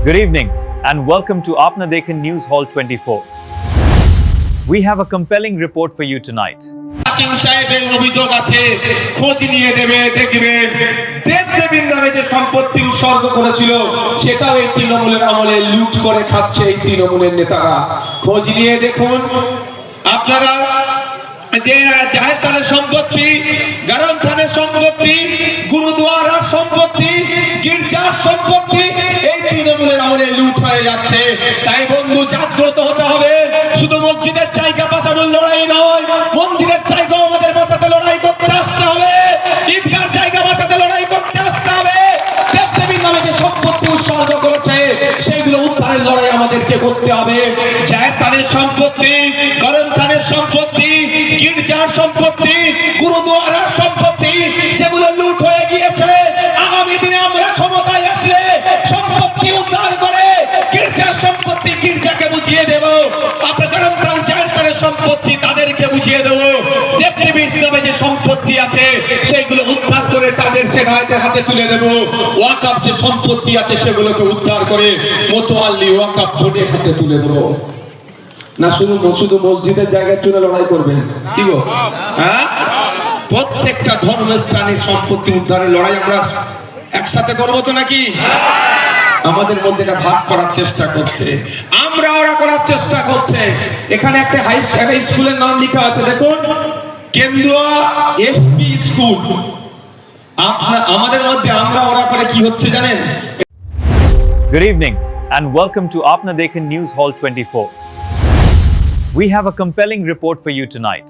Good evening and welcome to Aapna Dekhan News Hall 24. We have a compelling report for you tonight. হাকিম সাহেবের অভিযোগ আছে, খোঁজ নিয়ে দেখবেন দেবদেবীর নামে যে সম্পত্তি উৎসর্গ করেছিল সেটাও এই তৃণমূলের আমলে লুট করে খাচ্ছে এই তৃণমূলের নেতারা। খোঁজ নিয়ে দেখুন আপনারা যে জাহের থানের সম্পত্তি, গরম থানের সম্পত্তি, গুরুদুয়ারার সম্পত্তি, গির্জার সম্পত্তি এই তৃণমূলের আমলে লুট হয়ে যাচ্ছে। তাই বন্ধু জাগ্রত হতে হবে। শুধু মসজিদের জায়গা বাঁচানোর লড়াই নয়, মন্দিরের জায়গাও আমাদের বাঁচাতে লড়াই করতে আসতে হবে, ঈদগার জায়গা বাঁচাতে লড়াই করতে আসতে হবে। দেবদেবীর নামে যে সম্পত্তি উৎসর্গ করেছে সেইগুলো উদ্ধারের লড়াই আমাদেরকে করতে হবে। জাহের থানের সম্পত্তি, গরম থানের সম্পত্তি, গির্জার সম্পত্তি, গুরুদুয়ারার সম্পত্তি যেগুলো লুট হয়ে গিয়েছে, আগামী দিনে আমরা ক্ষমতায় আসলে সম্পত্তি উদ্ধার করে গির্জার সম্পত্তি গির্জাকে বুঝিয়ে দেব, আপনার জাহের থানের সম্পত্তি তাদেরকে বুঝিয়ে দেব। দেবদেবীর নামে যে সম্পত্তি আছে সেইগুলো উদ্ধার করে তাদের সেনাদের হাতে তুলে দেব। ওয়াকফ যে সম্পত্তি আছে সেগুলোকে উদ্ধার করে মোতোয়াল্লি ওয়াকফ বোর্ডের হাতে তুলে দেব। না শুধু মসজিদের জায়গার জন্য লড়াই করবেন কি গো? হ্যাঁ, প্রত্যেকটা ধর্মস্থানের সম্পত্তি উদ্ধারের লড়াই আমরা একসাথে করব তো নাকি? আমাদের মধ্যে এটা ভাগ করার চেষ্টা করছে, আমরা ওরা করার চেষ্টা করছে। এখানে একটা স্কুলের নাম লেখা আছে দেখুন, কেন্দুয়া এফপি স্কুল। আমাদের মধ্যে আমরা ওরা করে কি হচ্ছে জানেন? Good evening and welcome to Aapna Dekhan News Hall 24. We have a compelling report for you tonight.